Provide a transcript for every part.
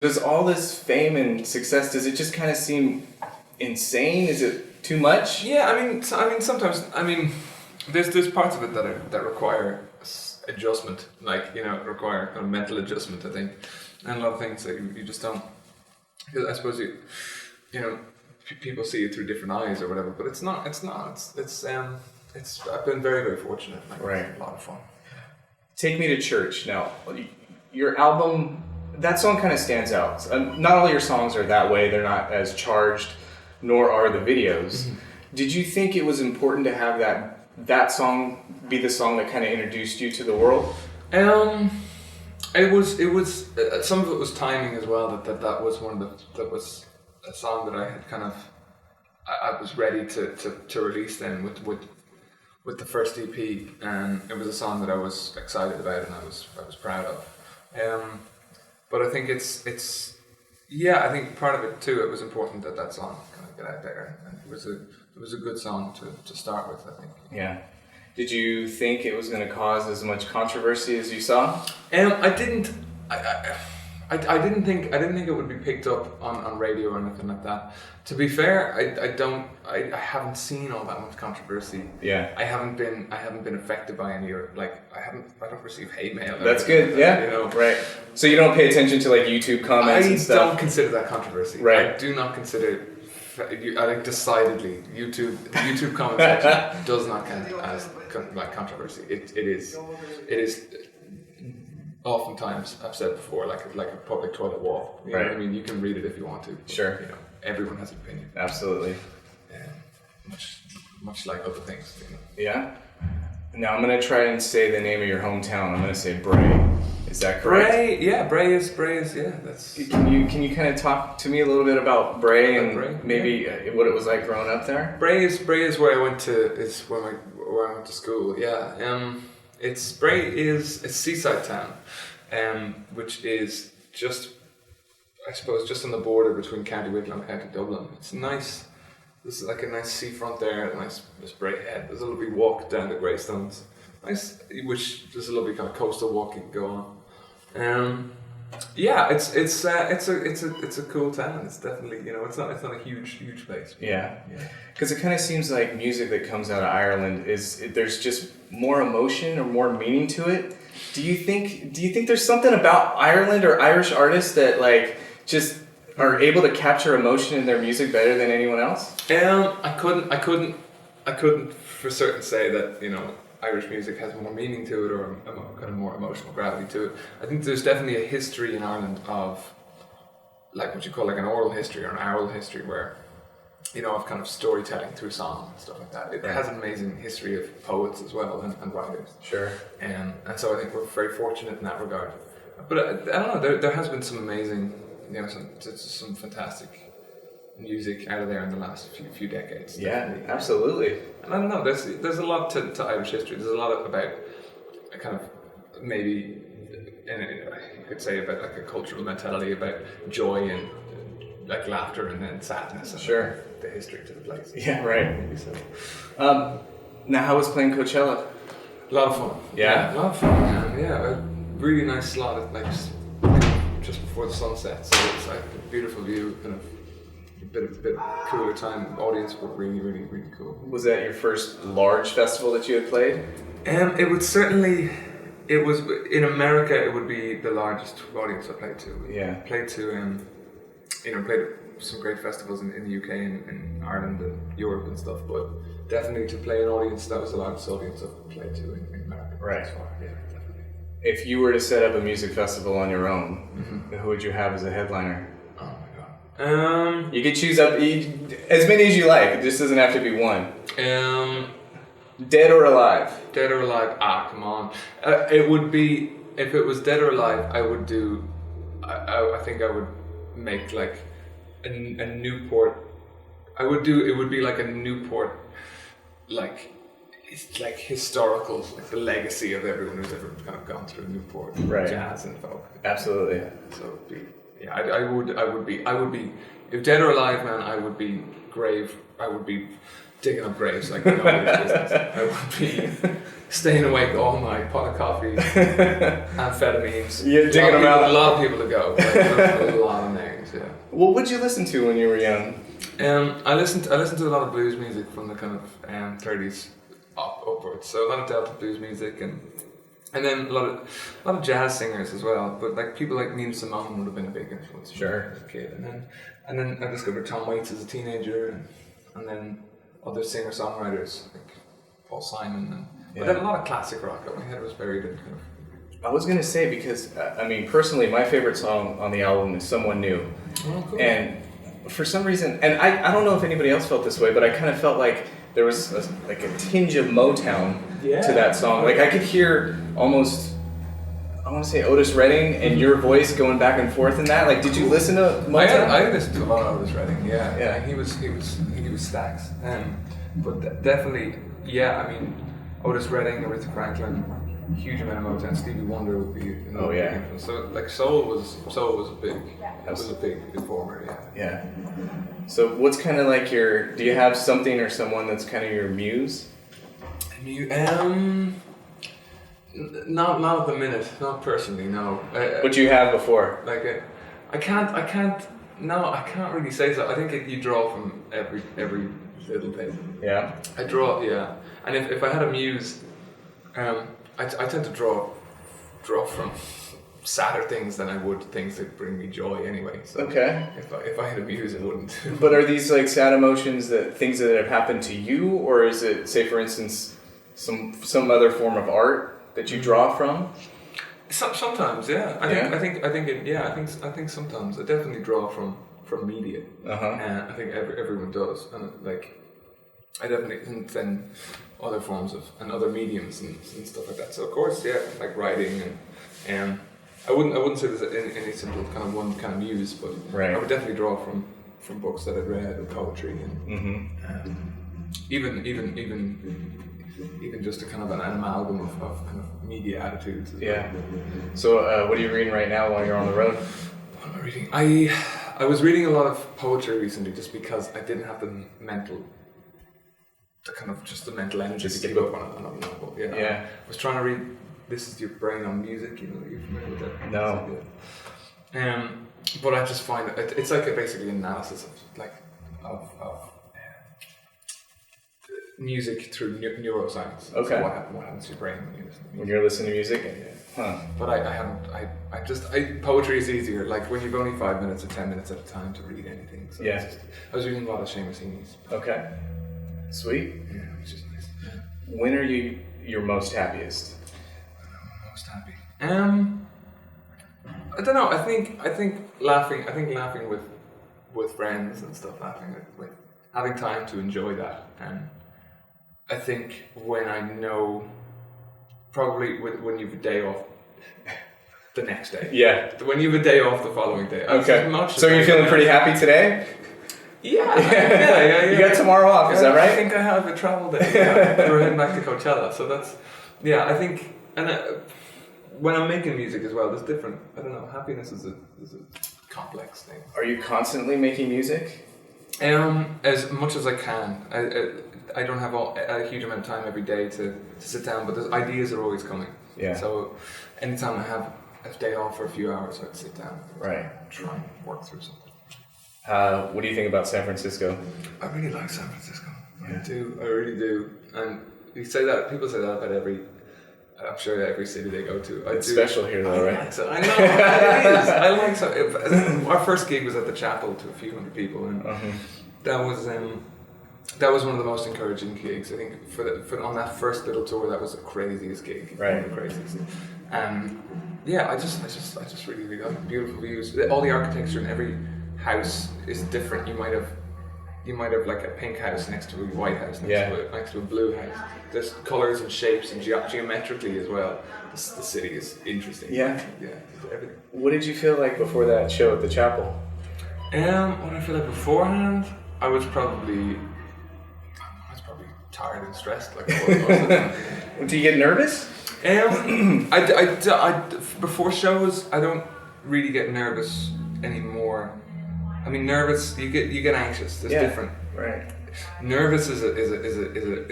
Does all this fame and success, does it just kind of seem insane? Is it too much? Yeah, sometimes, there's parts of it that require adjustment, require kind of mental adjustment, I think, and a lot of things that you just don't, because I suppose people see it through different eyes or whatever, but it's not, I've been very, very fortunate, Right. It's a lot of fun. Take Me to Church. Now, your album, that song kind of stands out. Not all your songs are that way. They're not as charged, nor are the videos. Mm-hmm. Did you think it was important to have that song be the song that kind of introduced you to the world? It was some of it was timing as well. That was that was a song that I had kind of I was ready to release then with the first EP, and it was a song that I was excited about and I was proud of. But I think I think part of it too, it was important that song kind of get out there, and it was a good song to start with, I think. Yeah. Did you think it was going to cause as much controversy as you saw? I didn't. I didn't think it would be picked up on radio or anything like that. To be fair, I haven't seen all that much controversy. Yeah. I haven't been affected by any, I don't receive hate mail. That's good. Yeah. Right. So you don't pay attention to YouTube comments and stuff? I don't consider that controversy. Right. I do not consider. I think decidedly the YouTube comment section does not count as controversy. It is. Oftentimes, I've said before, like a public toilet wall. You know what I mean? You can read it if you want to. But, sure. Everyone has an opinion. Absolutely. Much like other things. Yeah. Now I'm gonna try and say the name of your hometown. I'm gonna say Bray. Is that correct? Bray is. Yeah, that's. Can you kind of talk to me a little bit about Bray and Bray? Maybe what it was like growing up there? Bray is where I went to. Is where I went to school. Yeah. Bray is a seaside town, which is just on the border between County Wicklow and County Dublin. It's nice. There's like a nice seafront there, a nice Bray Head. There's a lovely walk down the Greystones. Nice, which there's a lovely kind of coastal walk you can go on. It's a cool town. It's definitely, it's not a huge place. Yeah. Because it kind of seems like music that comes out of Ireland there's just more emotion or more meaning to it. Do you think there's something about Ireland or Irish artists that just are able to capture emotion in their music better than anyone else? I couldn't for certain say that Irish music has more meaning to it or kind of more emotional gravity to it. I think there's definitely a history in Ireland of what you call an oral history or an oral history where of kind of storytelling through song and stuff like that. It has an amazing history of poets as well and writers. Sure. And so I think we're very fortunate in that regard. But I don't know, there has been some amazing, some fantastic music out of there in the last few decades. Definitely. Yeah, absolutely. And I don't know, there's a lot to Irish history. There's a lot about a kind of maybe, you could say about a cultural mentality about joy and laughter and then sadness. And sure. The history to the place. Yeah, right. Maybe so. Now, how was playing Coachella? A lot of fun. Yeah. A lot of fun, man. Yeah, a really nice slot at just before the sunset. So it's a beautiful view, kind of a bit of cooler time. Audience were really, really, really cool. Was that your first large festival that you had played? It was in America. It would be the largest audience I played to. Yeah. Played some great festivals in the UK and in Ireland and Europe and stuff, but definitely to play an audience that was the largest audience I've played to in America. Right. So, yeah, definitely. If you were to set up a music festival on your own, who would you have as a headliner? Oh my god. You could choose up as many as you like. It just doesn't have to be one. Dead or alive? Dead or alive? Come on. It would be, if it was dead or alive, I would do. I think I would make a Newport. It would be a Newport, it's historical, the legacy of everyone who's ever kind of gone through Newport, jazz and folk. Absolutely. So I would be if dead or alive, man. I would be grave. I would be digging up graves like nobody's business. I would be staying awake all night, pot of coffee, amphetamines. Yeah, digging them out. A lot of people to go. Like, a lot of names. Yeah. Well, what'd you listen to when you were young? I listened to a lot of blues music from the kind of 30s upwards. So a lot of Delta blues music and then a lot of jazz singers as well. But like people like Nina Simone would have been a big influence for me as a kid. And then I discovered Tom Waits as a teenager, and then other singer songwriters like Paul Simon but then a lot of classic rock. My head was buried in kind of. I was gonna say because personally, my favorite song on the album is "Someone New," and for some reason, and I don't know if anybody else felt this way, but I kind of felt like there was a tinge of Motown to that song. Like I could hear almost, I want to say Otis Redding and your voice going back and forth in that. Like, did you listen to Motown? I listened to a lot of Otis Redding. Yeah. He was stacks. But definitely, yeah. I mean, Otis Redding, Aretha Franklin, huge amount of Motown. Stevie Wonder would be another big influence. So like soul was a big informer. Yeah. So what's kind of like do you have something or someone that's kind of your muse? Not at the minute, not personally, no. But you have before? Like, I can't really say so. I think you draw from every little thing. Yeah. I draw, yeah. And if I had a muse, I tend to draw from sadder things than I would things that bring me joy anyway. So okay. If I had a muse, it wouldn't. But are these like sad emotions things that have happened to you, or is it, say for instance, some other form of art that you draw from? Sometimes, yeah. I think sometimes I definitely draw from media. And I think everyone does, and like I definitely, and then other forms of and other mediums and stuff like that. So of course, yeah, like writing and I wouldn't say there's any simple kind of one kind of muse, but I would definitely draw from books that I'd read or poetry and even just a kind of an amalgam of kind of media attitudes. Yeah. So what are you reading right now while you're on the road? What am I reading? I was reading a lot of poetry recently just because I didn't have the mental energy to give up on a novel. Yeah. I was trying to read This Is Your Brain on Music, you know, are you familiar with that? No. But I just find it's like basically analysis of music through neuroscience. Okay. So what happens to your brain when you listen to music? When you're listening to music? Huh. But poetry is easier, like when you've only 5 minutes or 10 minutes at a time to read anything. So I was reading a lot of Seamus Heaney's. Okay. Sweet. Yeah, which is nice. Yeah. When are you your most happiest? Most happy. I don't know. I think laughing with friends and stuff. Laughing with having time to enjoy that. And I think when I know, probably when you've a day off, the next day. Yeah. When you've a day off the following day. Okay. So you're feeling pretty happy today? Yeah. You got tomorrow off, is that right? I think I have a travel day. We're heading back to Coachella, so that's. Yeah, I think, and when I'm making music as well, there's different. I don't know. Happiness is a complex thing. Are you constantly making music? As much as I can. I don't have a huge amount of time every day to sit down, but the ideas are always coming. Yeah. So anytime I have a day off for a few hours, I can sit down. Right. Try and work through something. What do you think about San Francisco? I really like San Francisco. I really do. And people say that about I'm sure every city they go to. It's special here though, right? Like so. I know, it is. I like so. Our first gig was at the chapel to a few hundred people, and that was one of the most encouraging gigs. I think for on that first little tour, that was the craziest gig. Right. One of the craziest. I just really like beautiful views. All the architecture in every house is different. You might have like a pink house next to a white house next to a blue house. There's colours and shapes and geometrically as well. The city is interesting. Yeah. Everything. What did you feel like before that show at the chapel? What did I feel like beforehand? I was probably tired and stressed like most of the time. Do you get nervous? I before shows I don't really get nervous anymore. I mean, nervous. You get anxious. It's different. Right. nervous is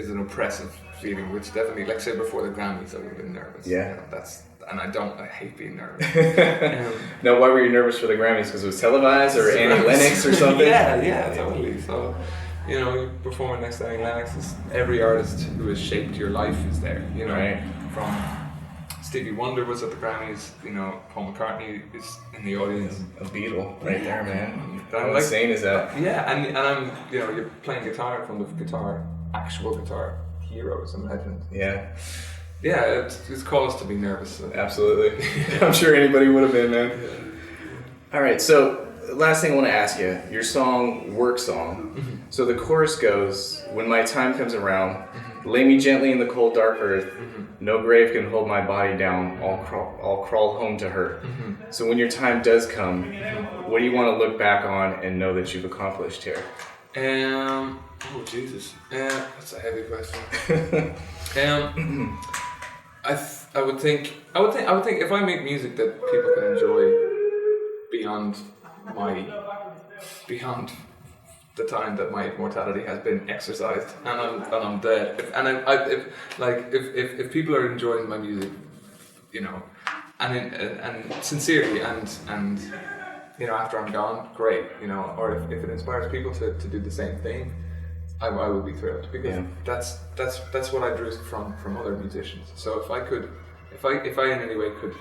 an oppressive feeling, which definitely, like say before the Grammys, I would have been nervous. Yeah. You know, I hate being nervous. Now, why were you nervous for the Grammys? Because it was televised, or Annie Lennox or something? yeah, totally. So, you know, you're performing next to Annie Lennox. Every artist who has shaped your life is there. You know, right. From Stevie Wonder was at the Grammys. You know, Paul McCartney is in the audience. A Beatle right there, man. How Like, insane is that? Yeah, and I'm, you know, you're playing guitar from the actual guitar heroes and legends. Yeah. Yeah, it's caused to be nervous. So. Absolutely. I'm sure anybody would have been, man. All right, so last thing I want to ask you, your song, Work Song. So the chorus goes, when my time comes around, lay me gently in the cold dark earth, no grave can hold my body down, I'll crawl home to her. So when your time does come, what do you want to look back on and know that you've accomplished here? Oh Jesus, that's a heavy question. I would think if I make music that people can enjoy beyond the time that my mortality has been exercised and I'm dead, if people are enjoying my music, you know, and sincerely and you know, after I'm gone, great, you know, or if it inspires people to do the same thing, I would be thrilled, because that's what I drew from other musicians. So if I in any way could,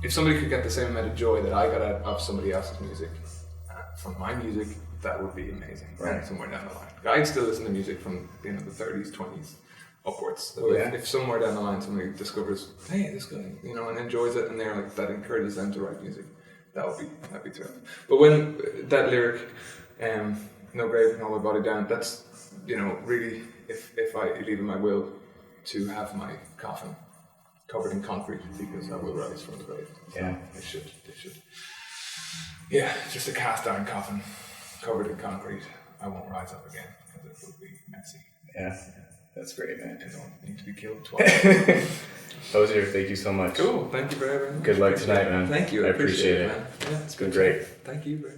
if somebody could get the same amount of joy that I got out of somebody else's music from my music, that would be amazing. Right, somewhere down the line, I still listen to music from, you know, the 30s, 20s upwards. So if somewhere down the line somebody discovers, hey, this guy, you know, and enjoys it, and they're like, that encourages them to write music, that'd be thrilled. But when that lyric, no grave can hold my body down, that's, you know, really, if I leave in my will to have my coffin covered in concrete, because I will rise from the grave. So yeah. It should. Yeah, just a cast iron coffin covered in concrete. I won't rise up again, because it would be messy. Yeah, that's great, man. I don't need to be killed twice. Hozier, thank you so much. Cool, thank you very much. Good luck tonight, man. Thank you, I appreciate it. man. Yeah, it's been great. Thank you, Bray.